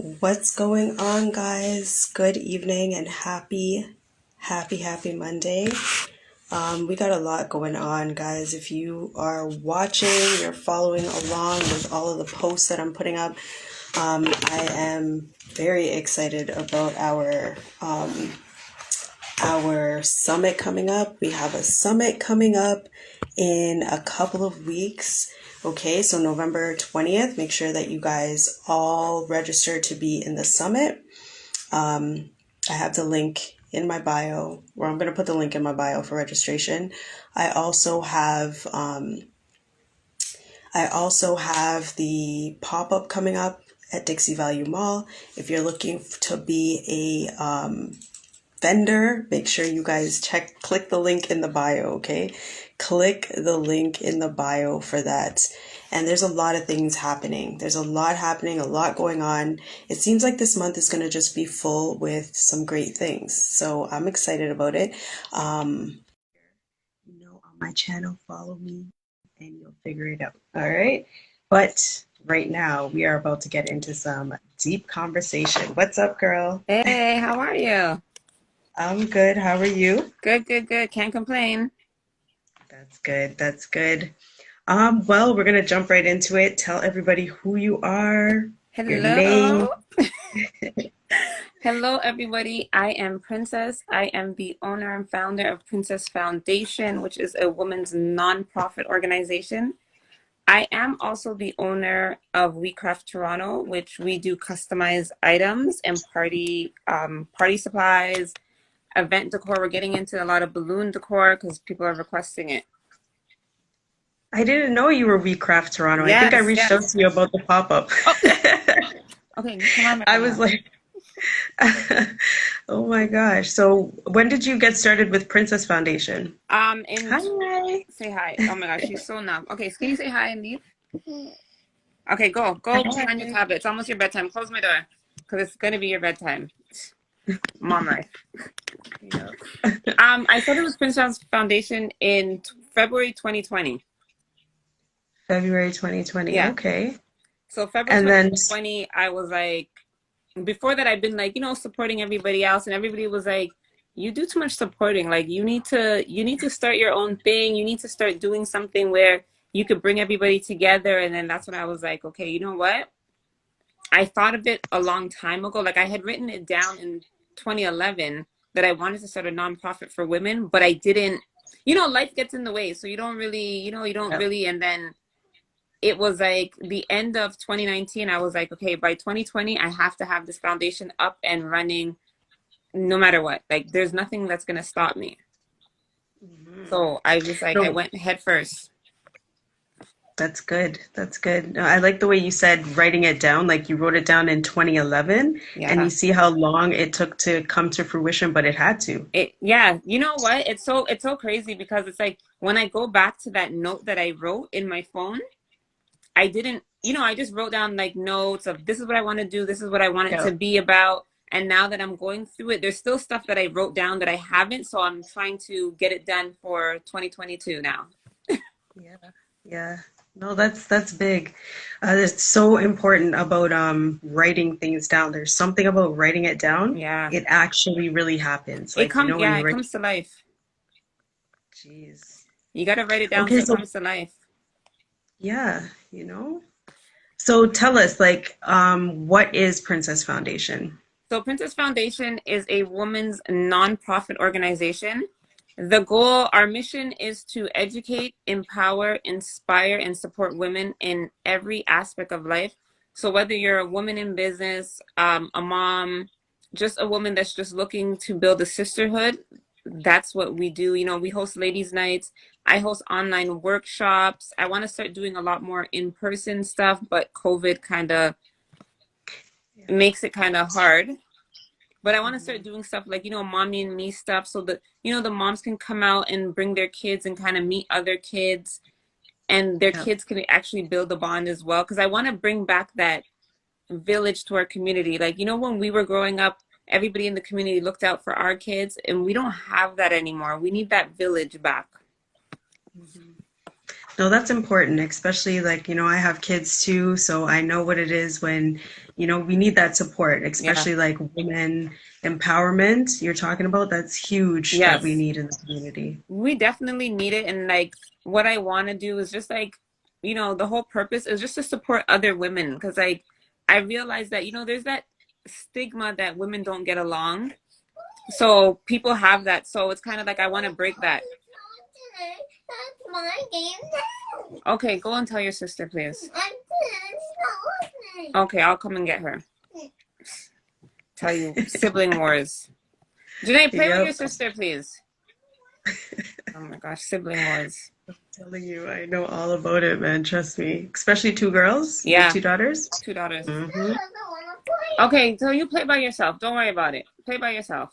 What's going on, guys? Good evening and happy Monday. We got a lot going on, guys. If you are watching, you're following along with all of the posts that I'm putting up. I am very excited about our summit coming up. We have a summit coming up in a couple of weeks. Okay, so November 20th, make sure that you guys all register to be in the summit. I have the link in my bio, or I'm going to put the link in my bio for registration. I also have the pop-up coming up at Dixie Value Mall. If you're looking to be a vendor, make sure you guys click the link in the bio, okay? Click the link in the bio for that. And there's a lot of things happening. There's a lot happening, a lot going on. It seems like this month is going to just be full with some great things. So I'm excited about it. On my channel, follow me and you'll figure it out. All right. But right now we are about to get into some deep conversation. What's up, girl? Hey, how are you? I'm good. How are you? Good, good, good. Can't complain. That's good. That's good. Well, we're gonna jump right into it. Tell everybody who you are, your name. Hello. Hello, everybody. I am Princess. I am the owner and founder of Princess Foundation, which is a women's nonprofit organization. I am also the owner of We Craft Toronto, which we do customized items and party supplies, event decor. We're getting into a lot of balloon decor because people are requesting it. I didn't know you were We Craft Toronto. I think I Yes, reached out yes. to you about the pop-up. Oh, okay. Come on I right was now. like, oh my gosh. So when did you get started with Princess Foundation? In Hi. Say hi. Oh my gosh, she's so numb. Okay, so can you say hi and leave? Okay, go play on your Hi. tablet. It's almost your bedtime. Close my door because it's gonna be your bedtime. Mom life. Yeah. I started with Prince Foundation in February 2020. February 2020. Yeah. Okay. So February And then, 2020, I was like, before that, I've been like, supporting everybody else, and everybody was like, you do too much supporting. Like, you need to start your own thing. You need to start doing something where you could bring everybody together. And then that's when I was like, okay, you know what? I thought of it a long time ago. Like I had written it down in 2011 that I wanted to start a nonprofit for women, but I didn't, life gets in the way. So you don't really, you don't yeah. really. And then it was like the end of 2019. I was like, okay, by 2020, I have to have this foundation up and running no matter what. Like there's nothing that's going to stop me. Mhm. So I was like, I No, went head first. that's good. That's good. No, I like the way you said writing it down, like you wrote it down in 2011 and you Yeah. see how long it took to come to fruition, but it had to. Yeah, you know what? It's so crazy because it's like when I go back to that note that I wrote in my phone, I didn't, I just wrote down like notes of this is what I want to do, this is what I want it Yeah. to be about. And now that I'm going through it, there's still stuff that I wrote down that I haven't, so I'm trying to get it done for 2022 now. Yeah. Yeah. No, that's big. It's so important about writing things down. There's something about writing it down. Yeah. It actually really happens. Like, when you It write, comes to life. geez. You got to write it down Okay, so it so comes to life. yeah, So tell us, like, what is Princess Foundation? So, Princess Foundation is a women's nonprofit organization. The goal, our mission is to educate, empower, inspire, and support women in every aspect of life. So, whether you're a woman in business, a mom, just a woman that's just looking to build a sisterhood, that's what we do. We host ladies' nights. I host online workshops. I want to start doing a lot more in person stuff, but COVID kind of Yeah. makes it kind of hard. But I want to start Mhm. doing stuff like, mommy and me stuff so that, the moms can come out and bring their kids and kind of meet other kids and their Yeah. kids can actually build a bond as well. Because I want to bring back that village to our community. Like, when we were growing up, everybody in the community looked out for our kids and we don't have that anymore. We need that village back. Mhm. No, that's important, especially like, I have kids too, so I know what it is when, we need that support, Yeah. especially like women empowerment you're talking about. That's huge that we Yes. need in the community. We definitely need it. And like what I want to do is just like, the whole purpose is just to support other women. Cause like I realize that, there's that stigma that women don't get along. So people have that. So it's kind of like I want to break that. That's my game now. Okay, go and tell your sister, please. Okay, I'll come and get her. Tell you sibling wars. Janae, play with your Yep. sister, please. Oh my gosh, sibling wars. Telling you, I know all about it, man. Trust me. Especially two girls. You have Yeah, two daughters? two daughters. Mm-hmm. Okay, so you play by yourself. Don't worry about it. Play by yourself.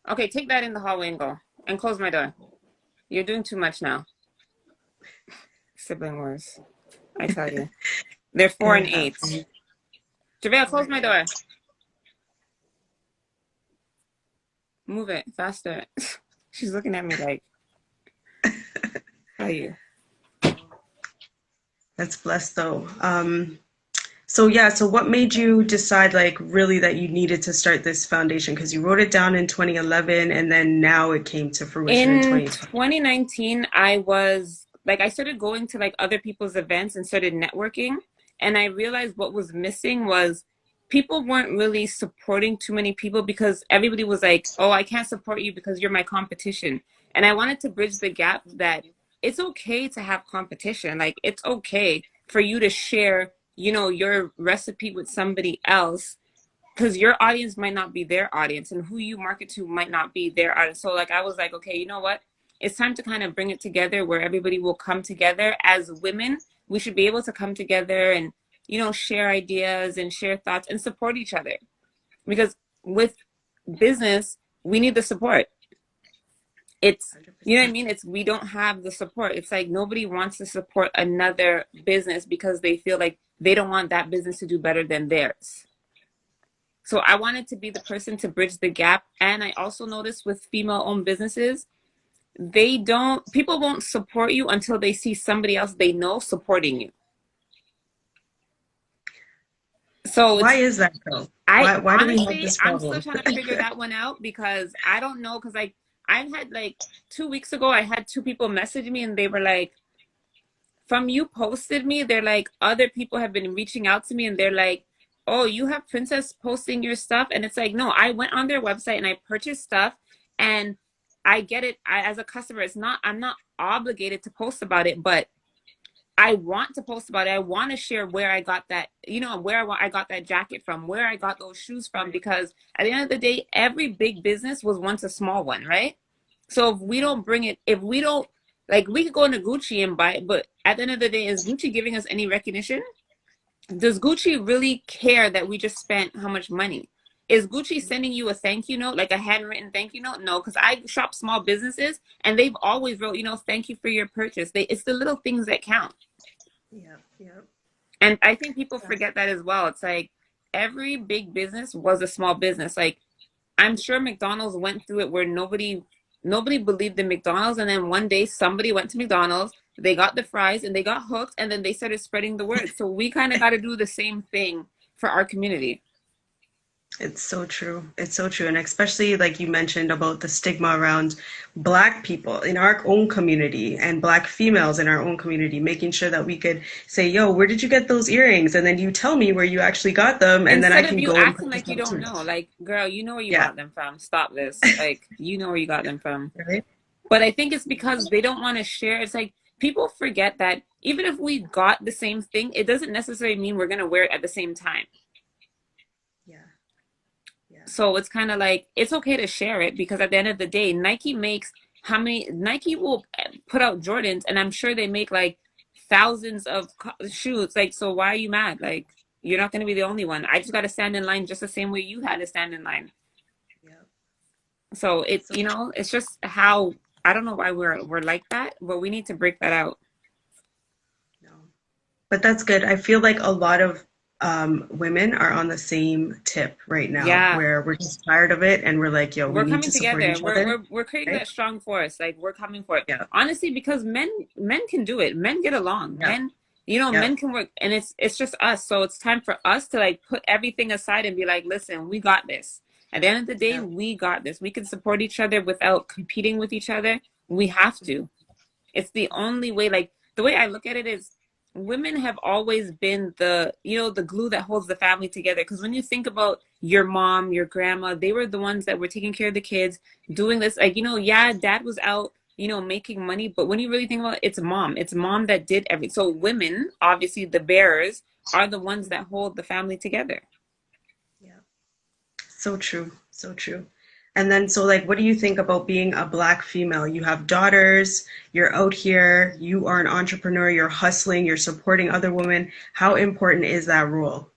Okay, take that in the hallway and go. And close my door. You're doing too much now. Sibling wars. I tell you. They're 4 and It 8. happens. JaVale, Oh my close my door. goodness. Move it faster. She's looking at me like, how are you? That's blessed though. So yeah, so what made you decide like really that you needed to start this foundation? Because you wrote it down in 2011 and then now it came to fruition in In 2020. 2019, I was like, I started going to like other people's events and started networking. And I realized what was missing was people weren't really supporting too many people because everybody was like, oh, I can't support you because you're my competition. And I wanted to bridge the gap that it's okay to have competition. Like, it's okay for you to share, your recipe with somebody else because your audience might not be their audience and who you market to might not be their audience. So like I was like, okay, you know what? It's time to kind of bring it together where everybody will come together as women. We should be able to come together and, share ideas and share thoughts and support each other. Because with business, we need the support. It's, you know what I 100%. mean? It's we don't have the support. It's like nobody wants to support another business because they feel like they don't want that business to do better than theirs. So I wanted to be the person to bridge the gap. And I also noticed with female owned businesses, people won't support you until they see somebody else they know supporting you. So Why is that though? I Why do we have honestly, this I'm still problem? trying to figure that one out because I don't know. Cause like I've had like 2 weeks ago, I had two people message me and they were like, from you posted me, they're like, other people have been reaching out to me and they're like, oh, you have Princess posting your stuff. And it's like, no, I went on their website and I purchased stuff and I get it. As a customer, I'm not obligated to post about it, but I want to post about it. I want to share where I got that, where I got that jacket from, where I got those shoes from, Right. because at the end of the day, every big business was once a small one, right? So if we don't bring it, if we don't, like, we could go into Gucci and buy it, but at the end of the day, is Gucci giving us any recognition? Does Gucci really care that we just spent how much money? Is Gucci sending you a thank you note, like a handwritten thank you note? No, because I shop small businesses and they've always wrote, thank you for your purchase. It's the little things that count. Yeah, yeah. And I think people forget that as well. It's like every big business was a small business. Like I'm sure McDonald's went through it where nobody believed in McDonald's, and then one day somebody went to McDonald's, they got the fries and they got hooked, and then they started spreading the word. So we kind of got to do the same thing for our community. It's so true. It's so true. And especially like you mentioned about the stigma around Black people in our own community and Black females in our own community, making sure that we could say, yo, where did you get those earrings? And then you tell me where you actually got them, and then I Instead of can you go and acting purchase like you them don't too. know, like, girl, you know where you Yeah, got them from. Stop this. Like, you know where you got them from. right? But I think it's because they don't want to share. It's like people forget that even if we got the same thing, it doesn't necessarily mean we're going to wear it at the same time. Yeah, yeah. So it's kind of like it's okay to share it because at the end of the day, Nike will put out Jordans and I'm sure they make like thousands of shoes. Like, so why are you mad? Like, you're not going to be the only one. I just got to stand in line just the same way you had to stand in line. Yeah. So So it's just how I don't know why we're like that, but we need to break that out. no. But that's good. I feel like a lot of women are on the same tip right now, Yeah, where we're just tired of it and we're like, yo, we we're need coming to support together. each other. We're creating Right? that strong force. Like we're coming for it. Yeah. Honestly, because men can do it. Men get along. Yeah. Men, Yeah. men can work, and it's just us. So it's time for us to like put everything aside and be like, listen, we got this. At the end of the day, Yeah. we got this. We can support each other without competing with each other. We have to. It's the only way, like the way I look at it is women have always been the, the glue that holds the family together. Because when you think about your mom, your grandma, they were the ones that were taking care of the kids, doing this. Like, yeah, dad was out, making money. But when you really think about it, it's mom. It's mom that did everything. So women, obviously the bearers, are the ones that hold the family together. Yeah. So true. So true. And then, so like, what do you think about being a black female? You have daughters, you're out here, you are an entrepreneur, you're hustling, you're supporting other women. How important is that role?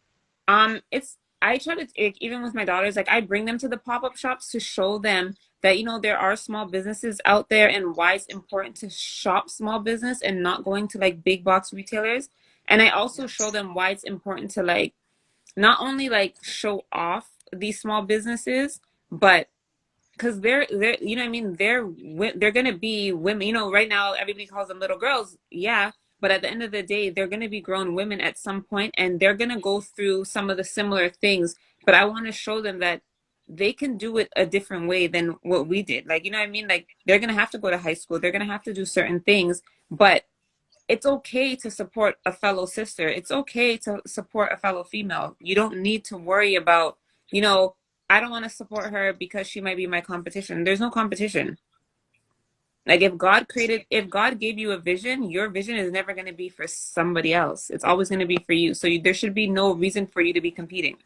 It's I try to like, even with my daughters, like I bring them to the pop-up shops to show them that there are small businesses out there and why it's important to shop small business and not going to like big box retailers. And I also show Yes. them why it's important to like not only like show off these small businesses, but because they're you know what I mean they're gonna be women. Right now everybody calls them little girls, yeah, but at the end of the day they're gonna be grown women at some point, and they're gonna go through some of the similar things. But I want to show them that they can do it a different way than what we did. Like, you know what I mean? Like, they're gonna have to go to high school, they're gonna have to do certain things, but it's okay to support a fellow sister. It's okay to support a fellow female. You don't need to worry about, you know, I don't want to support her because she might be my competition. There's no competition. Like if God gave you a vision, your vision is never going to be for somebody else. It's always going to be for you. So there should be no reason for you to be competing.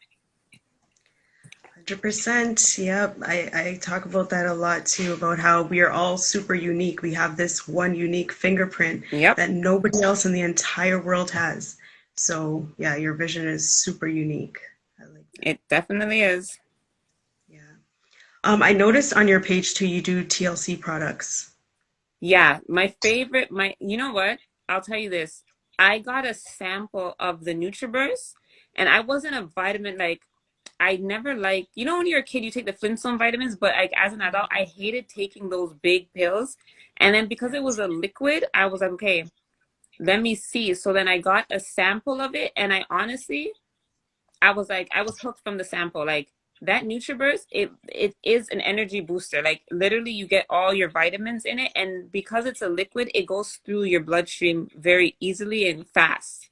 100%. Yep. I talk about that a lot too, about how we are all super unique. We have this one unique fingerprint Yep, that nobody else in the entire world has. So, yeah, your vision is super unique. I like that. it definitely is. Yeah. I noticed on your page too, you do TLC products. Yeah, my favorite, you know what? I'll tell you this. I got a sample of the NutriBurst, and I wasn't a vitamin like I never like, when you're a kid you take the Flintstone vitamins, but like as an adult I hated taking those big pills. And then because it was Yes. a liquid, I was like, okay, let me see. So then I got a sample of it, and I honestly I was like, I was hooked from the sample. Like that NutriBurst, it is an energy booster. Like literally, you get all your vitamins in it, and because it's a liquid, it goes through your bloodstream very easily and fast.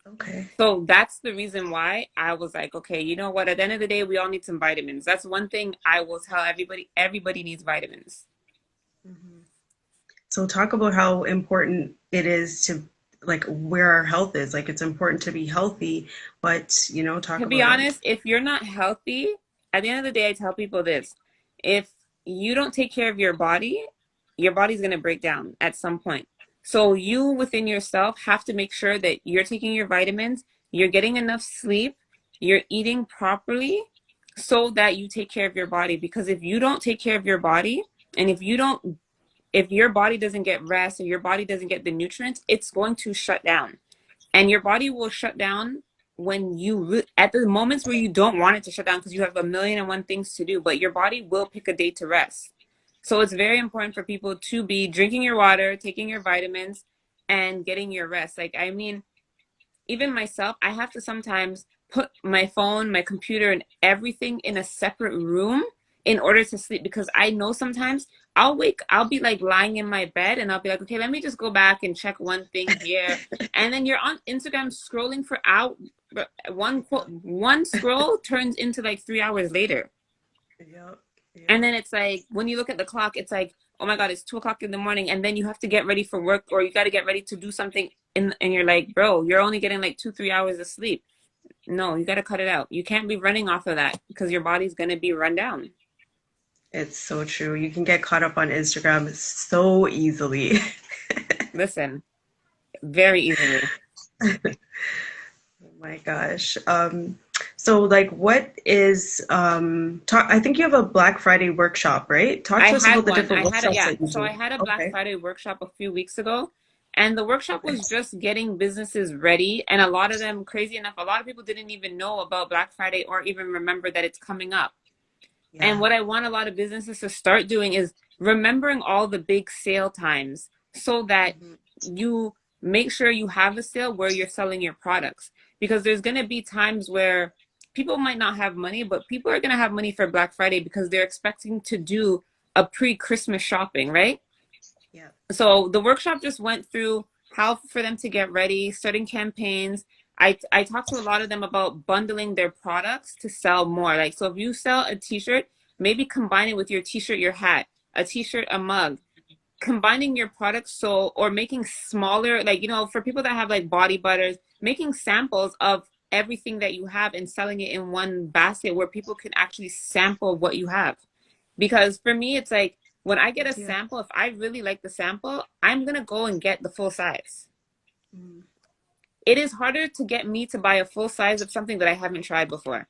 Okay. So that's the reason why I was like, okay, you know what? At the end of the day, we all need some vitamins. That's one thing I will tell everybody. Everybody needs vitamins. Mhm. So talk about how important it is to like where our health is. Like it's important to be healthy, but talk To be about it. honest, if you're not healthy, at the end of the day, I tell people this. If you don't take care of your body's going to break down at some point. So you within yourself have to make sure that you're taking your vitamins, you're getting enough sleep, you're eating properly so that you take care of your body. Because if you don't take care of your body, and if your body doesn't get rest or your body doesn't get the nutrients, it's going to shut down, and your body will shut down when at the moments where you don't want it to shut down because you have a million and one things to do, but your body will pick a day to rest. So it's very important for people to be drinking your water, taking your vitamins, and getting your rest. Like, I mean, even myself, I have to sometimes put my phone, my computer, and everything in a separate room in order to sleep, because I know sometimes I'll be like lying in my bed and I'll be like, okay, let me just go back and check one thing here. And then you're on Instagram scrolling for out one scroll turns into like 3 hours later. Yep. And Yep. then it's like when you look at the clock, it's like, oh my God, it's 2 o'clock in the morning, and then you have to get ready for work or you got to get ready to do something, and you're like, bro, you're only getting like 2 3 hours of sleep. No, you got to cut it out. You can't be running off of that because your body's gonna be run down. It's so true. You can get caught up on Instagram so easily. Listen, very easily. Oh my gosh. So like what is talk I think you have a Black Friday workshop, right? Talk I to us had about the one. different I had a workshops Yeah. that you So I do. had a Black Okay. Friday workshop a few weeks ago, And the workshop was Nice. just getting businesses ready. And a lot of them, crazy enough, a lot of people didn't even know about Black Friday or even remember that it's coming up. And Yeah. what I want a lot of businesses to start doing is remembering all the big sale times so that Hmm. you make sure you have a sale where you're selling your products. Because there's going to be times where people might not have money, but people are going to have money for Black Friday because they're expecting to do a pre-Christmas shopping, right? Yeah. So the workshop just went through how for them to get ready, starting campaigns. I talked to a lot of them about bundling their products to sell more. Like, so if you sell a t-shirt, maybe combine it with your t-shirt, your hat, a t-shirt, a mug, combining your products, so or making smaller, like, for people that have like body butters, making samples of everything that you have and selling it in one basket where people can actually sample what you have. Because for me, it's like when I get a Idea. sample, if I really like the sample, I'm gonna go and get the full size. Mm. It is harder to get me to buy a full size of something that I haven't tried before.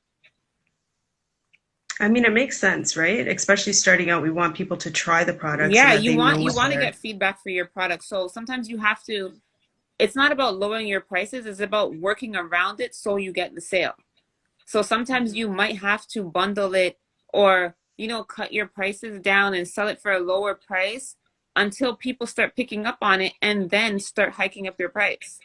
I mean, it makes sense, right? Especially starting out, we want people to try the product so Yeah, that you they know want you what want to they're. get feedback for your product. So sometimes you have to, it's not about lowering your prices, it's about working around it so you get the sale. So sometimes Hmm. you might have to bundle it or, cut your prices down and sell it for a lower price until people start picking up on it and then start hiking up your price.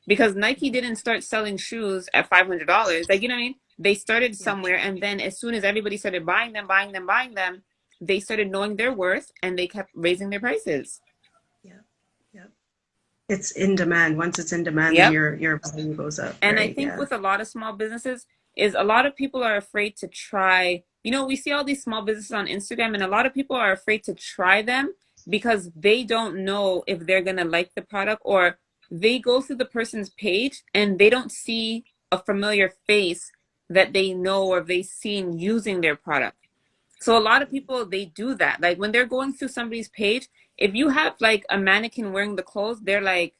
Because Nike didn't start selling shoes at $500. Like, you know what I mean? They started Yeah. somewhere, and then as soon as everybody started buying them, buying them, buying them, they started knowing their worth and they kept raising their prices. Yeah. Yeah. It's in demand. Once it's in demand, then Yep. your value goes up, And I right? think Yeah. with a lot of small businesses is a lot of people are afraid to try. We see all these small businesses on Instagram and a lot of people are afraid to try them because they don't know if they're going to like the product, or they go through the person's page and they don't see a familiar face that they know or they've seen using their product. So a lot of people, they do that. Like when they're going through somebody's page, if you have like a mannequin wearing the clothes, they're like,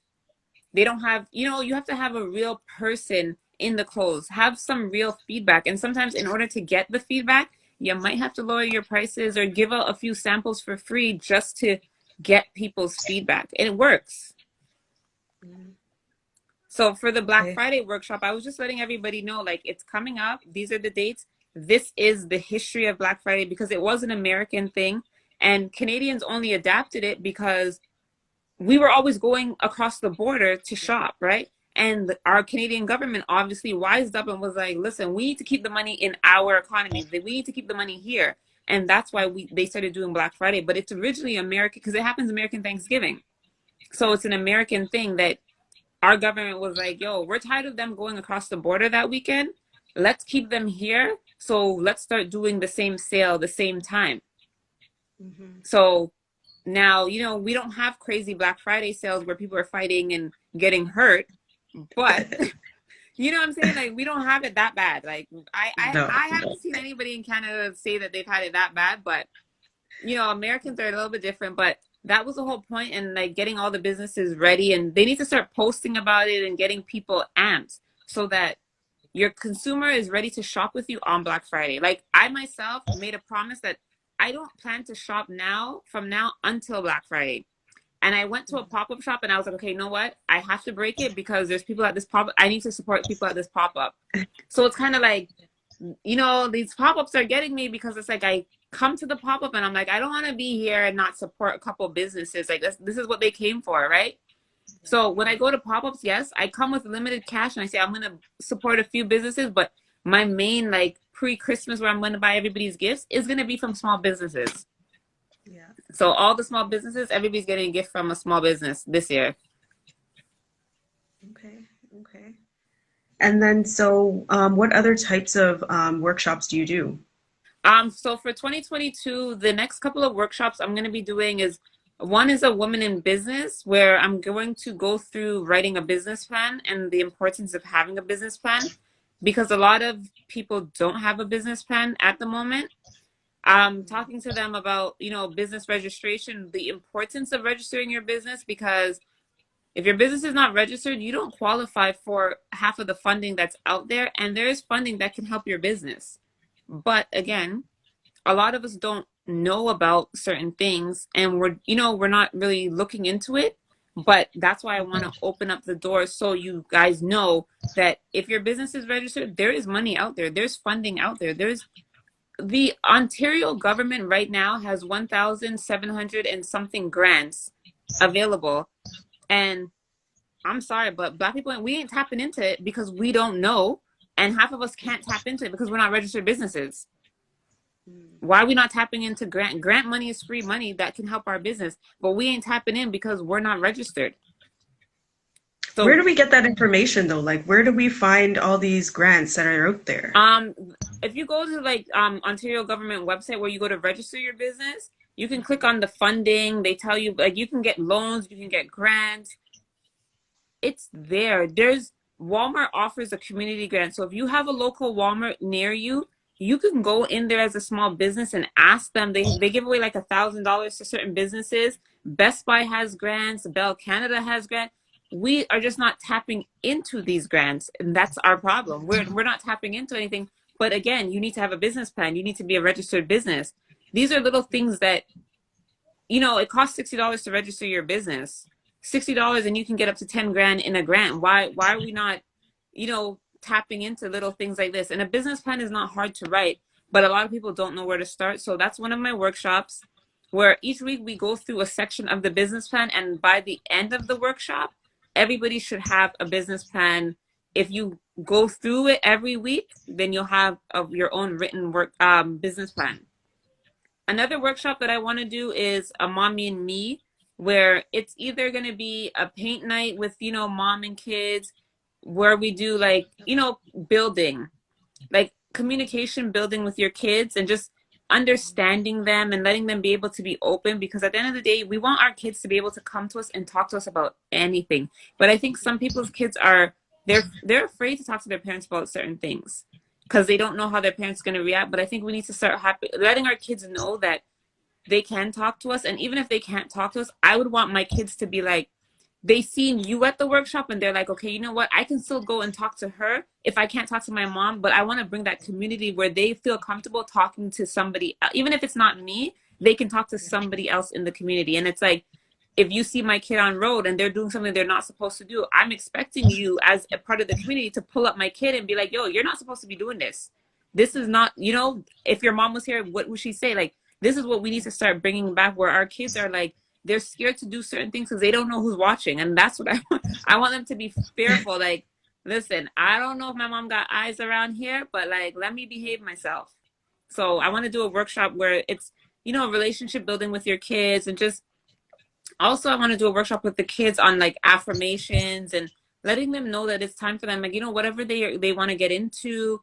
they don't have, you have to have a real person in the clothes, have some real feedback. And sometimes in order to get the feedback, you might have to lower your prices or give out a few samples for free just to get people's feedback. And it works. Mm. So for the Black Okay. Friday workshop, I was just letting everybody know, like, it's coming up. These are the dates. This is the history of Black Friday because it was an American thing. And Canadians only adapted it because we were always going across the border to Yeah. shop, right? And our Canadian government obviously wised up and was like, listen, we need to keep the money in our economy. We need to keep the money here. And that's why they started doing Black Friday. But it's originally American because it happens American Thanksgiving. So Yeah. it's an American thing that our government was like, yo, we're tired of them going across the border that weekend. Let's keep them here. So let's start doing the same sale the same time. Hmm. So now, we don't have crazy Black Friday sales where people are fighting and getting hurt, but you know what I'm saying? Like we don't have it that bad. Like I I, No, I no. haven't seen anybody in Canada say that they've had it that bad, but Americans are a little bit different, but that was the whole point, and like getting all the businesses ready, and they need to start posting about it and getting people amped so that your consumer is ready to shop with you on Black Friday. Like I myself made a promise that I don't plan to shop now from now until Black Friday. And I went to a pop up shop and I was like, okay, you know what? I have to break it because there's people at this pop up. I need to support people at this pop up. So it's kind of like, these pop ups are getting me because it's like I come to the pop up and I'm like, I don't want to be here and not support a couple businesses. Like this is what they came for, right? Yeah. So when I Yeah. go to pop ups, yes, I come with limited cash and I say I'm gonna support a few businesses, but my main like pre Christmas where I'm gonna buy everybody's gifts is gonna be from small businesses. Yeah. So all the small businesses, everybody's getting a gift from a small business this year. Okay. Okay. And then, so what other types of workshops do you do? So for 2022, the next couple of workshops I'm going to be doing is one is a woman in business where I'm going to go through writing a business plan and the importance of having a business plan because a lot of people don't have a business plan at the moment. Talking to them about, business registration, the importance of registering your business because if your business is not registered, you don't qualify for half of the funding that's out there, and there is funding that can help your business. But again, a lot of us don't know about certain things and we're not really looking into it. But that's why I want to open up the door so you guys know that if your business is registered, there is money out there. There's funding out there. There's the Ontario government right now has 1,700 and something grants available. And I'm sorry, but Black people, we ain't tapping into it because we don't know. And half of us can't tap into it because we're not registered businesses. Why are we not tapping into grant? Grant money is free money that can help our business, but we ain't tapping in because we're not registered. Where So do we get that information though? Like, where do we find all these grants that are out there? Um, if you go to like Ontario government website where you go to register your business, you can click on the funding. They tell you like you can get loans, you can get grants. It's there. There's Walmart offers a community grant. So if you have a local Walmart near you, you can go in there as a small business and ask them. They give away like $1,000 to certain businesses. Best Buy has grants, Bell Canada has grants. We are just not tapping into these grants, and that's our problem. We're not tapping into anything. But again, you need to have a business plan. You need to be a registered business. These are little things that it costs $60 to register your business. $60 and you can get up to 10 grand in a grant. Why are we not, tapping into little things like this? And a business plan is not hard to write, but a lot of people don't know where to start. So that's one of my workshops where each week we go through a section of the business plan, and by the end of the workshop, everybody should have a business plan. If you go through it every week, then you'll have your own written business plan. Another workshop that I want to do is a mommy and me, where it's either going to be a paint night with, mom and kids, where we do like, building, like communication building with your kids and just understanding them and letting them be able to be open, because at the end of the day we want our kids to be able to come to us and talk to us about anything. But I think some people's kids are they're afraid to talk to their parents about certain things because they don't know how their parents are going to react. But I think we need to start letting our kids know that they can talk to us. And even if they can't talk to us, I would want my kids to be like, they seen you at the workshop and they're like, okay, you know what? I can still go and talk to her if I can't talk to my mom, but I want to bring that community where they feel comfortable talking to somebody. Even if it's not me, they can talk to somebody else in the community. And it's like, if you see my kid on road and they're doing something they're not supposed to do, I'm expecting you as a part of the community to pull up my kid and be like, yo, you're not supposed to be doing this. This is not, if your mom was here, what would she say? Like, this is what we need to start bringing back, where our kids are like, they're scared to do certain things because they don't know who's watching. And that's what I want. I want them to be fearful. Like, listen, I don't know if my mom got eyes around here, but like, let me behave myself. So I want to do a workshop where it's, relationship building with your kids, and just also I want to do a workshop with the kids on like affirmations and letting them know that it's time for them, like, whatever they want to get into,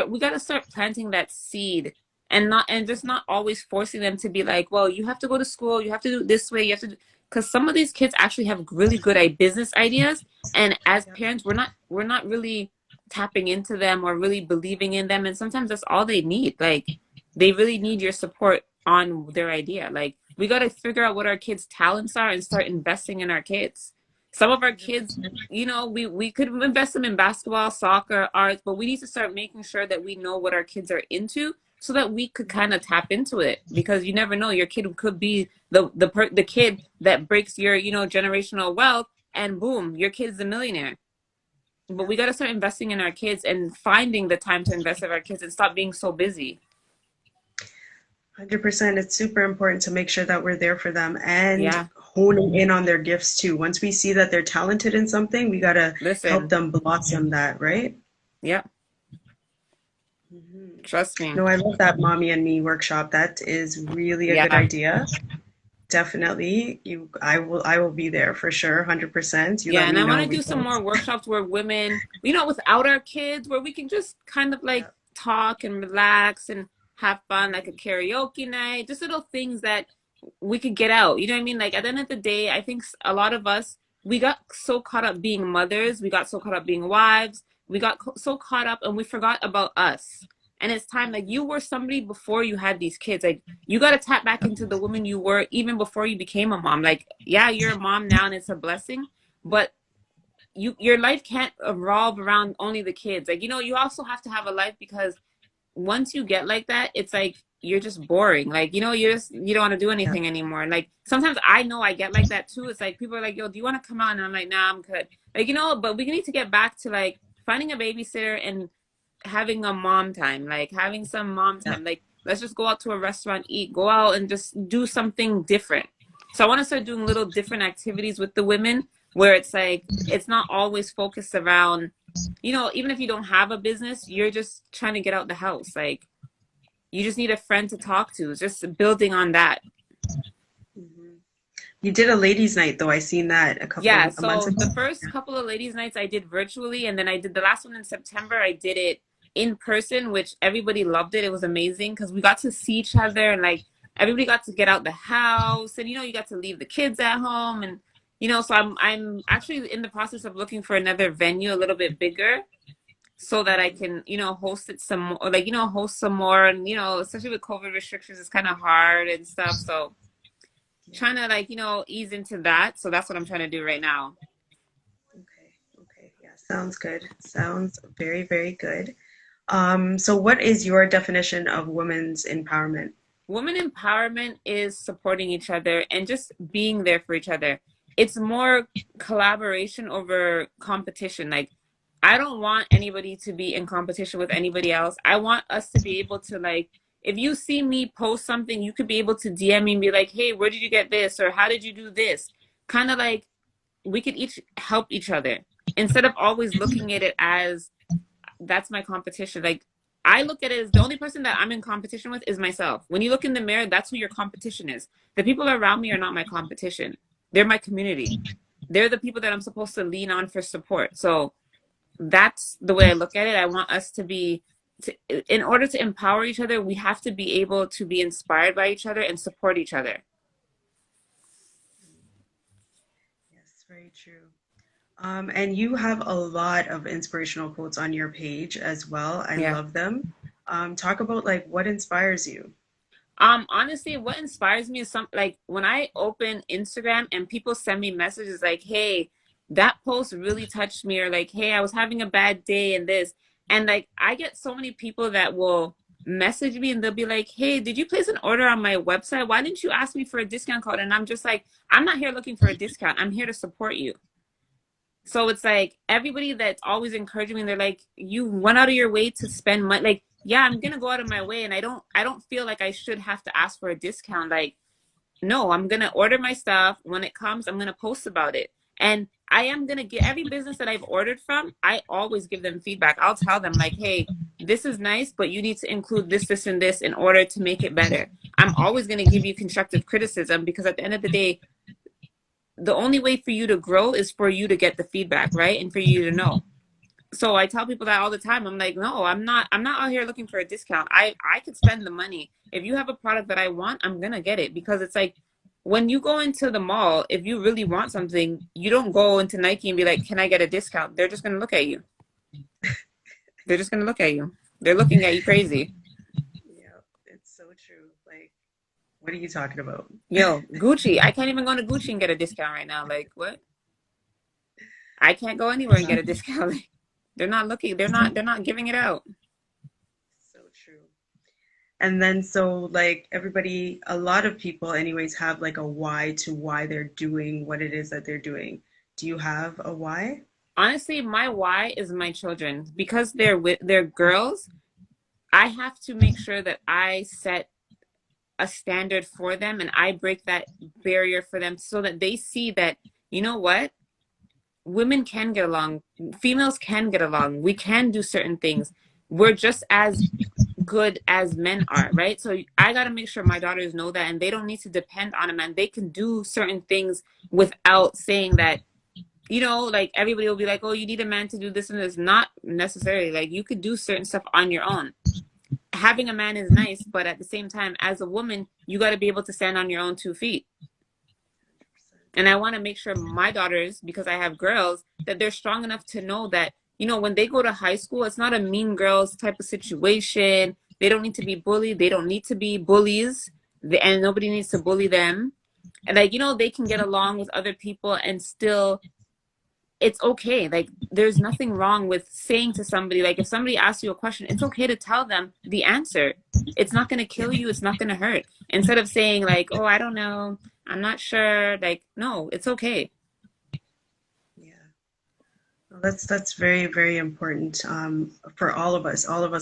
we got to start planting that seed, and just not always forcing them to be like, well, you have to go to school, you have to do it this way, you have to do, because some of these kids actually have really good business ideas, and as parents we're not really tapping into them or really believing in them, and sometimes that's all they need. Like, they really need your support on their idea. Like, we got to figure out what our kids' talents are and start investing in our kids. Some of our kids, we could invest them in basketball, soccer, arts, but we need to start making sure that we know what our kids are into so that we could kind of tap into it, because you never know, your kid could be the kid that breaks your, generational wealth, and boom, your kid's a millionaire. But we got to start investing in our kids and finding the time to invest in our kids and stop being so busy. 100%. It's super important to make sure that we're there for them and Yeah. honing in on their gifts too. Once we see that they're talented in something, we got to help Listen. them blossom that, right? Yeah. Trust me. No, I love that mommy and me workshop. That is really a good Yeah. idea. Definitely. I will be there for sure, 100%. You Yeah, let and me I want know. to do some more workshops where women, without our kids, where we can just kind of like Yeah. talk and relax and have fun, like a karaoke night, just little things that we could get out. You know what I mean? Like, at the end of the day, I think a lot of us, we got so caught up being mothers, we got so caught up being wives, we got so caught up and we forgot about us. And it's time, like, you were somebody before you had these kids. Like, you got to tap back into the woman you were even before you became a mom. Like, yeah, you're a mom now and it's a blessing, but your life can't revolve around only the kids. Like, you also have to have a life, because once you get like that, it's like you're just boring. Like, you don't want to do Yeah. anything anymore. And like sometimes I know I get like that too. It's like people are like, yo, do you want to come on? And I'm like, nah, I'm good. Like, but we need to get back to like finding a babysitter and having a mom time, like having some mom Yeah. time. Like, let's just go out to a restaurant, eat, go out and just do something different. So I want to start doing little different activities with the women where it's like it's not always focused around, even if you don't have a business, you're just trying to get out the house. Like you just need a friend to talk to. It's just building on that. Mhm. You did a ladies' night though. I seen that Yeah, a month so ago. the first couple of ladies' nights I did virtually, and then I did the last one in September. I did it in person, which everybody loved it. It was amazing because we got to see each other and like everybody got to get out the house, and you got to leave the kids at home, and so I'm actually in the process of looking for another venue a little bit bigger so that I Mhm. can host it some more, like host some more, and especially with COVID restrictions, it's kind of hard and stuff. So Yeah. trying to like ease into that. So that's what I'm trying to do right now. Okay. Okay. Yeah. Sounds good. Sounds very, very good. So what is your definition of women's empowerment? Women empowerment is supporting each other and just being there for each other. It's more collaboration over competition. Like, I don't want anybody to be in competition with anybody else. I want us to be able to, like, if you see me post something, you could be able to DM me and be like, hey, where did you get this? Or how did you do this? Kind of like we could each help each other instead of always looking at it as that's my competition. Like I look at it as the only person that I'm in competition with is myself. When you look in the mirror, that's who your competition is. The people around me are not my competition. They're my community. They're the people that I'm supposed to lean on for support. So that's the way I look at it. I want us to be in order to empower each other, we have to be able to be inspired by each other and support each other. Yes, very true. And you have a lot of inspirational quotes on your page as well. I Yeah. love them. Talk about like what inspires you. Honestly, what inspires me is some like when I open Instagram and people send me messages like, "Hey, that post really touched me," or like, "Hey, I was having a bad day and this," and like I get so many people that will message me and they'll be like, "Hey, did you place an order on my website? Why didn't you ask me for a discount code?" And I'm just like, "I'm not here looking for a discount. I'm here to support you." So it's like everybody that's always encouraging me, they're like, you went out of your way to spend money. Like, yeah, I'm gonna go out of my way and I don't feel like I should have to ask for a discount. Like, no, I'm gonna order my stuff. When it comes, I'm gonna post about it. And I am gonna get every business that I've ordered from, I always give them feedback. I'll tell them like, hey, this is nice, but you need to include this, this, and this in order to make it better. I'm always gonna give you constructive criticism because at the end of the day, the only way for you to grow is for you to get the feedback, right? And for you to know. So I tell people that all the time. I'm like, no, I'm not out here looking for a discount. I could spend the money. If you have a product that I want, I'm gonna get it because it's like when you go into the mall, if you really want something, you don't go into Nike and be like, "Can I get a discount?" They're just gonna look at you. They're just gonna look at you. They're looking at you crazy. Yeah, it's so true. Like, what are you talking about? Yo, Gucci. I can't even go to Gucci and get a discount right now. Like, what? I can't go anywhere and get a discount. They're not looking. They're not giving it out. So true. And then so like everybody, a lot of people anyways have like a why to why they're doing what it is that they're doing. Do you have a why? Honestly, my why is my children because they're girls. I have to make sure that I set a standard for them and I break that barrier for them so that they see that you know what, women can get along, females can get along, we can do certain things. We're just as good as men are, right? So I got to make sure my daughters know that and they don't need to depend on a man. They can do certain things without saying that like everybody will be like, oh, you need a man to do this and this. Not necessarily. Like you could do certain stuff on your own. Having a man is nice, but at the same time, as a woman, you got to be able to stand on your own 2 feet. And I want to make sure my daughters, because I have girls, that they're strong enough to know that, when they go to high school, it's not a mean girls type of situation. They don't need to be bullied. They don't need to be bullies. And nobody needs to bully them. And like, they can get along with other people and still it's okay. Like there's nothing wrong with saying to somebody, like if somebody asks you a question, it's okay to tell them the answer. It's not going to kill you. It's not going to hurt. Instead of saying like, oh, I don't know, I'm not sure. Like, no, it's okay. Yeah. Well, that's very, very important for all of us. All of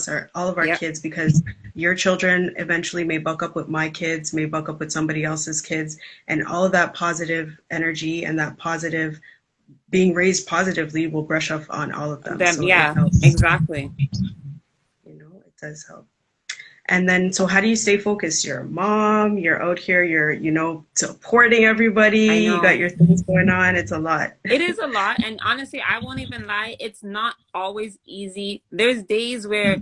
our Yep. kids, because your children eventually may buck up with my kids, may buck up with somebody else's kids, and all of that positive energy and that positive being raised positively will brush off on all of them. Them. So it Yeah, helps. exactly. It does help. And then, so how do you stay focused? You're a mom, you're out here, you're, supporting everybody, I you got know. your things going on. It's a lot. It is a lot. And honestly, I won't even lie. It's not always easy. There's days where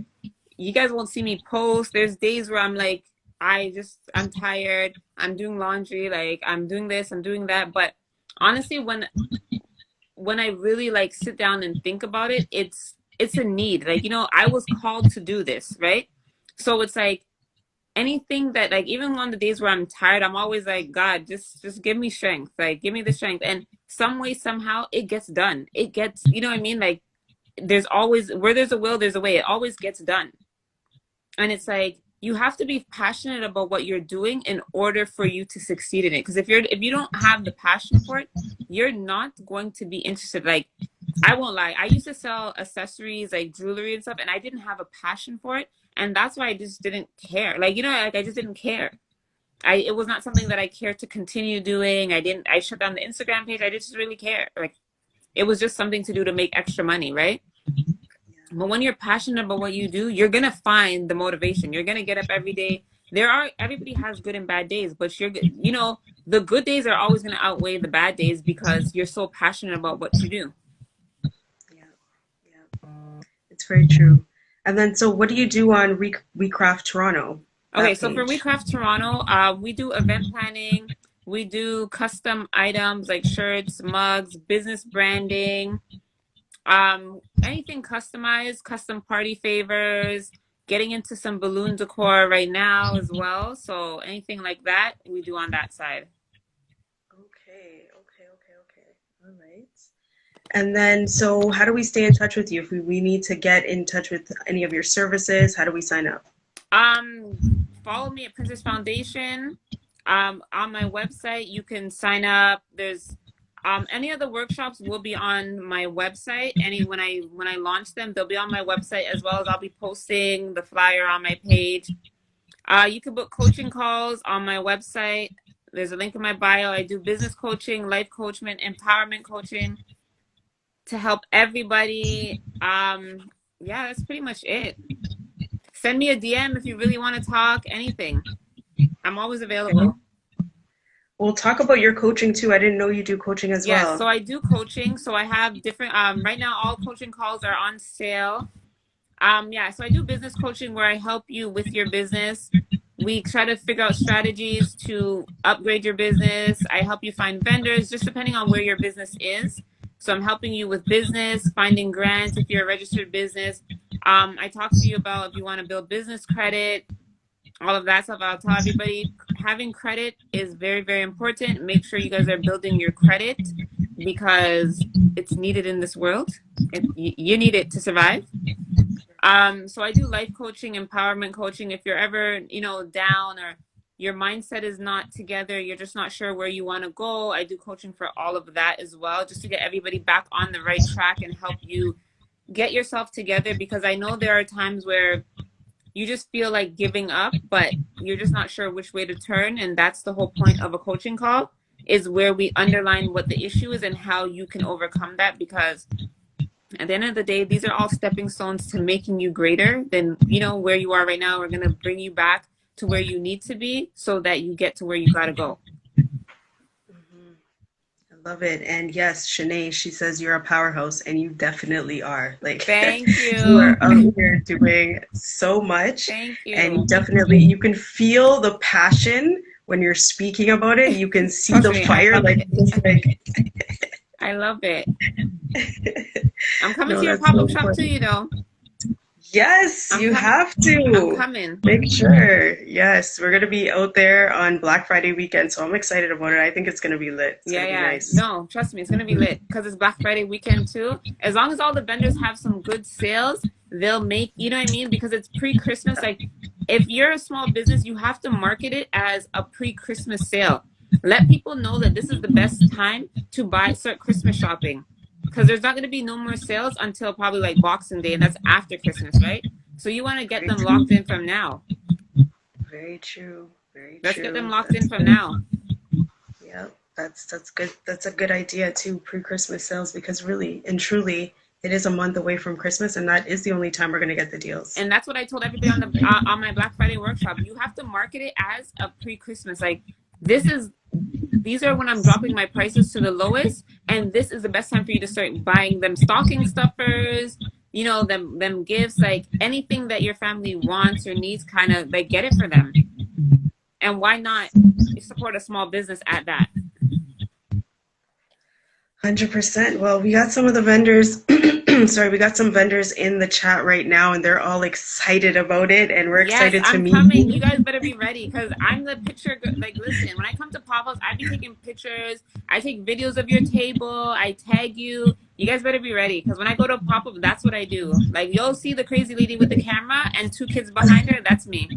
you guys won't see me post. There's days where I'm like, I'm tired. I'm doing laundry. Like, I'm doing this, I'm doing that. But honestly, when I really like sit down and think about it, it's a need. Like, I was called to do this, right? So it's like anything that, like, even on the days where I'm tired, I'm always like, God, just give me strength. Like, give me the strength. And some way, somehow it gets done. It gets, you know what I mean? Like, there's always, where there's a will, there's a way. It always gets done. And it's like you have to be passionate about what you're doing in order for you to succeed in it. Because if you don't have the passion for it, you're not going to be interested. Like, I won't lie, I used to sell accessories like jewelry and stuff, and I didn't have a passion for it, and that's why I just didn't care. Like, like, I just didn't care. It was not something that I cared to continue doing. I shut down the Instagram page. I just really care. Like, it was just something to do to make extra money, right? But when you're passionate about what you do, you're gonna find the motivation. You're gonna get up every day. Everybody has good and bad days, but the good days are always gonna outweigh the bad days because you're so passionate about what you do. Yeah, yeah, it's very true. And then, so what do you do on WeCraft Toronto, Okay, that so for page? WeCraft Toronto, we do event planning. We do custom items like shirts, mugs, business branding, anything customized, custom party favors, getting into some balloon decor right now as well. So anything like that, we do on that side. Okay, okay, okay, okay. All right. And then, so how do we stay in touch with you if we need to get in touch with any of your services? How do we sign up? Follow me at Princess Foundation. On my website, you can sign up. There's any of the workshops will be on my website. When I launch them, they'll be on my website, as well as I'll be posting the flyer on my page. You can book coaching calls on my website. There's a link in my bio. I do business coaching, life coaching, empowerment coaching to help everybody. Yeah, that's pretty much it. Send me a DM if you really want to talk, anything. I'm always available. We'll talk about your coaching too. I didn't know you do coaching as Yes, so well. I do coaching. So I have different right now all coaching calls are on sale. Yeah, so I do business coaching where I help you with your business. We try to figure out strategies to upgrade your business. I help you find vendors, just depending on where your business is. So I'm helping you with business, finding grants if you're a registered business. I talk to you about if you want to build business credit, all of that stuff. I'll tell everybody having credit is very, very important. Make sure you guys are building your credit because it's needed in this world. You need it to survive. So I do life coaching, empowerment coaching. If you're ever, down or your mindset is not together, you're just not sure where you want to go, I do coaching for all of that as well, just to get everybody back on the right track and help you get yourself together, because I know there are times where you just feel like giving up, but you're just not sure which way to turn. And that's the whole point of a coaching call, is where we underline what the issue is and how you can overcome that. Because at the end of the day, these are all stepping stones to making you greater than, where you are right now. We're going to bring you back to where you need to be so that you get to where you got to go. I love it. And yes, Shanae, she says you're a powerhouse, and you definitely are. Like, Thank you are you. out here doing so much, Thank and you. you can feel the passion when you're speaking about it. You can see Trust the me, I fire, love like, it. just like, I love it. I'm coming no, to your that's so pop-up shop too, important. Yes, I'm you coming. have I'm to. coming. Make sure. Yes, we're gonna be out there on Black Friday weekend, so I'm excited about it. I think it's gonna be lit. It's Yeah, gonna be yeah. nice. No, trust me, it's gonna be lit because it's Black Friday weekend too. As long as all the vendors have some good sales, they'll make, you know what I mean? Because it's pre-Christmas. Like, if you're a small business, you have to market it as a pre-Christmas sale. Let people know that this is the best time to start Christmas shopping. Because there's not gonna be no more sales until probably like Boxing Day, and that's after Christmas, right? So you want to get Very them locked true. in from now. Very true. Very Let's get them true. locked in That's from good. now. Yeah, that's good. That's a good idea too, pre-Christmas sales, because really and truly, it is a month away from Christmas, and that is the only time we're gonna get the deals. And that's what I told everybody on my Black Friday workshop. You have to market it as a pre-Christmas. Like, this is these are when I'm dropping my prices to the lowest, and this is the best time for you to start buying them stocking stuffers, them gifts, like anything that your family wants or needs, kind of like get it for them. And why not support a small business at that? 100%. Well, we got some of the vendors, sorry, we got some vendors in the chat right now, and they're all excited about it, and we're Yes, excited to I'm meet coming. You you. guys better be ready because I'm the picture. Like, listen, when I come to pop-ups, I be taking pictures. I take videos of your table. I tag you. You guys better be ready because when I go to pop-up, that's what I do. Like, you'll see the crazy lady with the camera and two kids behind her. That's me.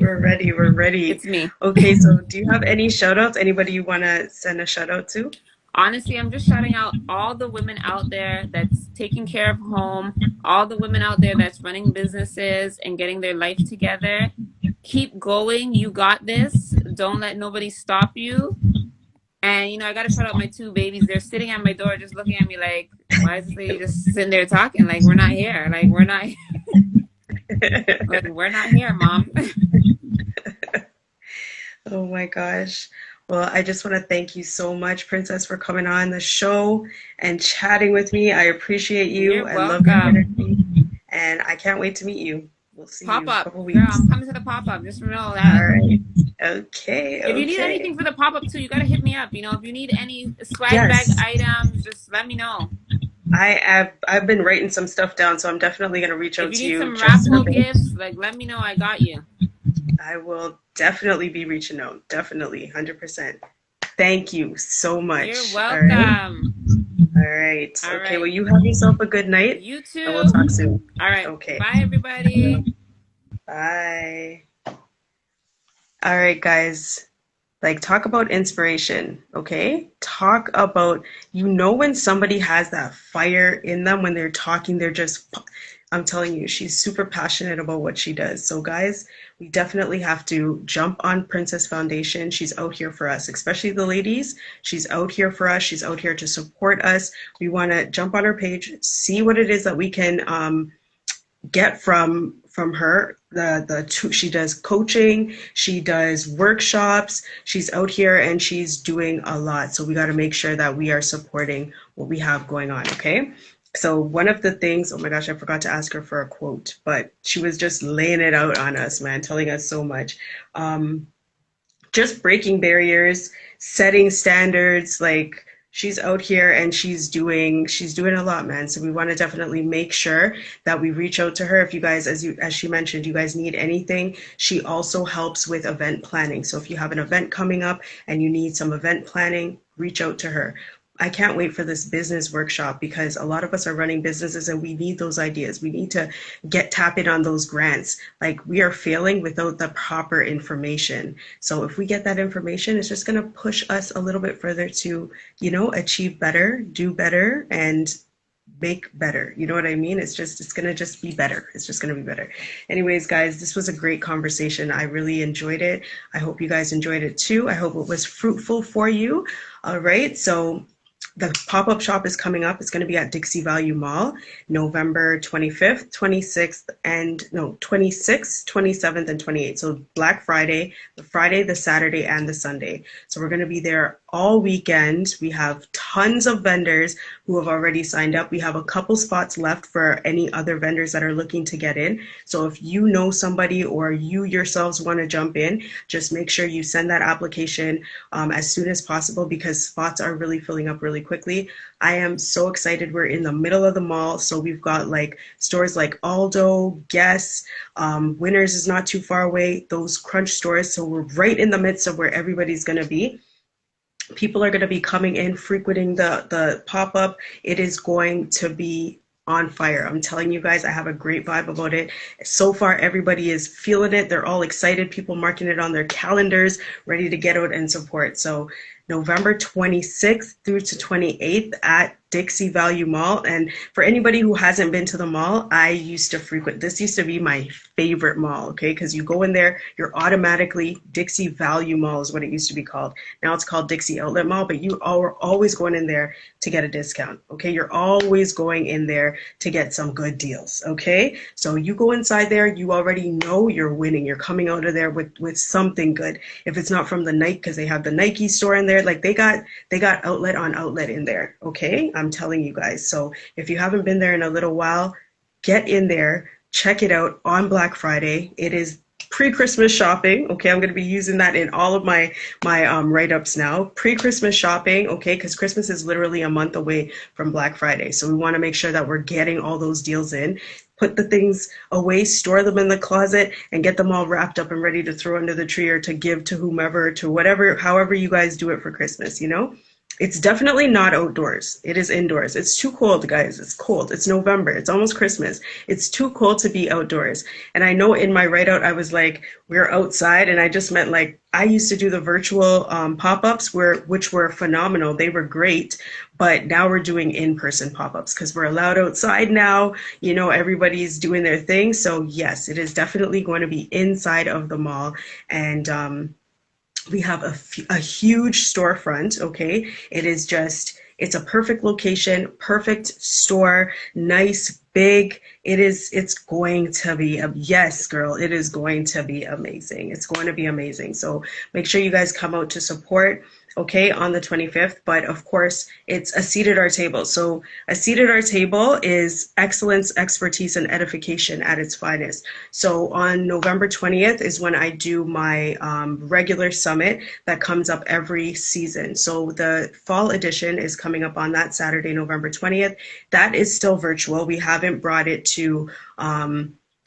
We're ready. We're ready. It's me. Okay, so do you have any shout outs? Anybody you want to send a shout out to? Honestly, I'm just shouting out all the women out there that's taking care of home, all the women out there that's running businesses and getting their life together. Keep going. You got this. Don't let nobody stop you. And I gotta shout out my two babies. They're sitting at my door, just looking at me like, "Why is this lady just sitting there talking? Like we're not here. Like we're not. Like we're not here, mom." Oh my gosh. Well, I just want to thank you so much, Princess, for coming on the show and chatting with me. I appreciate You're you. I love your welcome. energy, and I can't wait to meet you. We'll see Pop you in a up, couple girl. weeks. I'm coming to the pop up. Just know All that. right. Okay. If you need Okay. anything for the pop up too, you gotta hit me up. If you need any swag bag Yes. items, just let me know. I've been writing some stuff down, so I'm definitely gonna reach If out you to need you some just in a raffle bit. gifts, like let me know. I got you. I will definitely be reaching out. Definitely, 100%. Thank you so You're much. All right. welcome. All right. All Okay. Well, right. you have yourself a good night, You and we'll too. talk soon. All right. Okay. Bye, everybody. Bye. All right, guys. Like, talk about inspiration, okay? Talk about, when somebody has that fire in them when they're talking, I'm telling you, she's super passionate about what she does. So, guys, we definitely have to jump on Princess Foundation. She's out here for us, especially the ladies. She's out here for us. She's out here to support us. We want to jump on her page, see what it is that we can get from her. She does coaching, she does workshops, she's out here and she's doing a lot, so we got to make sure that we are supporting what we have going on. Okay, so one of the things, oh my gosh, I forgot to ask her for a quote, but she was just laying it out on us, man, telling us so much. Just breaking barriers, setting standards, like she's out here and she's doing a lot, man. So we want to definitely make sure that we reach out to her. If you guys, as she mentioned, you guys need anything, she also helps with event planning. So if you have an event coming up and you need some event planning, reach out to her. I can't wait for this business workshop because a lot of us are running businesses and we need those ideas. We need to tap in on those grants. Like, we are failing without the proper information. So if we get that information, it's just going to push us a little bit further to, achieve better, do better, and make better. You know what I mean? It's going to just be better. It's just going to be better. Anyways, guys, this was a great conversation. I really enjoyed it. I hope you guys enjoyed it too. I hope it was fruitful for you. All right. So the pop-up shop is coming up. It's going to be at Dixie Value Mall, November 25th, 26th, 27th, and 28th. So Black Friday, the Friday, the Saturday, and the Sunday. So we're going to be there all weekend. We have tons of vendors who have already signed up. We have a couple spots left for any other vendors that are looking to get in. So if you know somebody or you yourselves want to jump in, just make sure you send that application as soon as possible because spots are really filling up really quickly. I am so excited. We're in the middle of the mall, so we've got like stores like Aldo, Guess, Winners is not too far away, those Crunch stores. So we're right in the midst of where everybody's going to be. People are going to be coming in, frequenting the pop up. It is going to be on fire. I'm telling you guys, I have a great vibe about it. So far, everybody is feeling it. They're all excited. People marking it on their calendars, ready to get out and support. So November 26th through to 28th at Dixie Value Mall. And for anybody who hasn't been to the mall, I used to frequent, this used to be my favorite mall, okay? Because you go in there, you're automatically, Dixie Value Mall is what it used to be called. Now it's called Dixie Outlet Mall, but you are always going in there to get a discount, okay? You're always going in there to get some good deals, okay? So you go inside there, you already know you're winning. You're coming out of there with something good. If it's not from the Nike, because they have the Nike store in there, like they got outlet on outlet in there, okay? I'm telling you guys. So if you haven't been there in a little while, get in there, check it out on Black Friday. It is pre-Christmas shopping. Okay, I'm going to be using that in all of my write-ups now. Pre-Christmas shopping, okay, because Christmas is literally a month away from Black Friday. So we want to make sure that we're getting all those deals in. Put the things away, store them in the closet, and get them all wrapped up and ready to throw under the tree or to give to whomever, to whatever, however you guys do it for Christmas, you know? It's definitely not outdoors. It is indoors. It's too cold, guys. It's cold. It's November. It's almost Christmas. It's too cold to be outdoors. And I know in my write out, I was like, we're outside. And I just meant like, I used to do the virtual pop-ups which were phenomenal. They were great. But now we're doing in-person pop-ups because we're allowed outside now. You know, everybody's doing their thing. So yes, it is definitely going to be inside of the mall. And, we have a huge storefront, okay? It is just, it's a perfect location, perfect store, nice, big. It's going to be, yes, girl, it is going to be amazing. It's going to be amazing. So make sure you guys come out to support, okay, on the 25th. But of course, it's a seat at our table. So a seat at our table is excellence, expertise, and edification at its finest. So on November 20th is when I do my regular summit that comes up every season. So the fall edition is coming up on that Saturday, November 20th. That is still virtual. We haven't brought it to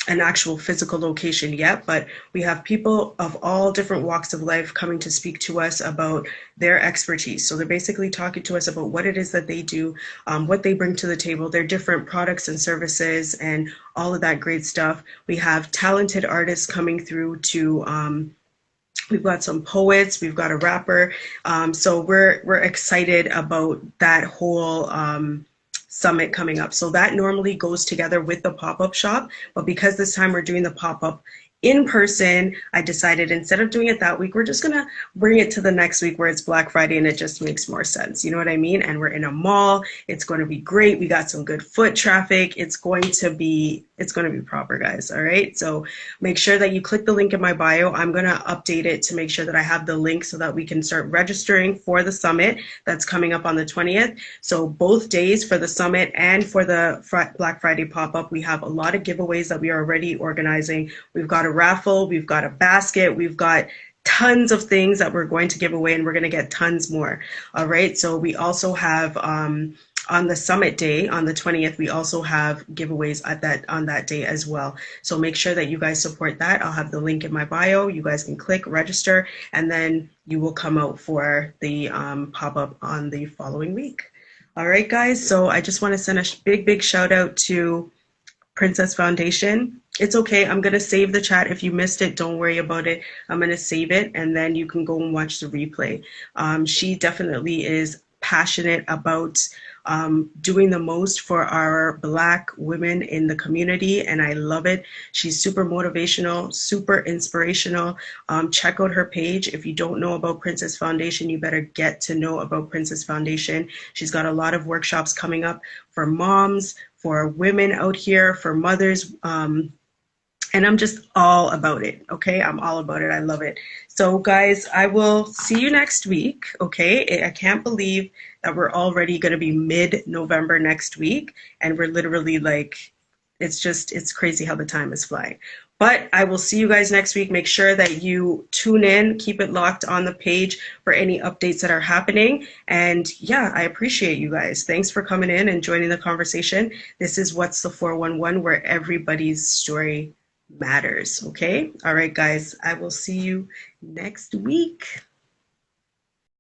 an actual physical location yet, but we have people of all different walks of life coming to speak to us about their expertise. So they're basically talking to us about what it is that they do, what they bring to the table, their different products and services, and all of that great stuff. We have talented artists coming through to we've got some poets, we've got a rapper. So we're excited about that whole summit coming up. So that normally goes together with the pop-up shop, but because this time we're doing the pop-up in person, I decided instead of doing it that week, we're just gonna bring it to the next week where it's Black Friday and it just makes more sense. You know what I mean? And we're in a mall. It's going to be great. We got some good foot traffic. It's going to be proper, guys. All right. So make sure that you click the link in my bio. I'm going to update it to make sure that I have the link so that we can start registering for the summit that's coming up on the 20th. So both days for the summit and for the Black Friday pop-up, we have a lot of giveaways that we are already organizing. We've got a raffle, we've got a basket, we've got tons of things that we're going to give away, and we're going to get tons more. All right. So we also have on the summit day, on the 20th, we also have giveaways on that day as well. So make sure that you guys support that. I'll have the link in my bio. You guys can click register, and then you will come out for the pop-up on the following week. All right, guys. So I just want to send a big shout out to Pryncess Foundation. It's okay. I'm going to save the chat. If you missed it, don't worry about it. I'm going to save it, and then you can go and watch the replay. She definitely is passionate about doing the most for our Black women in the community, and I love it. She's super motivational, super inspirational. Check out her page. If you don't know about Pryncess Foundation, you better get to know about Pryncess Foundation. She's got a lot of workshops coming up for moms, for women out here, for mothers, and I'm just all about it. Okay, I'm all about it. I love it. So, guys, I will see you next week. Okay, I can't believe that we're already going to be mid-November next week, and we're literally like, it's crazy how the time is flying. But I will see you guys next week. Make sure that you tune in, keep it locked on the page for any updates that are happening. And yeah, I appreciate you guys. Thanks for coming in and joining the conversation. This is What's the 411, where everybody's story matters. Okay? All right, guys. I will see you next week.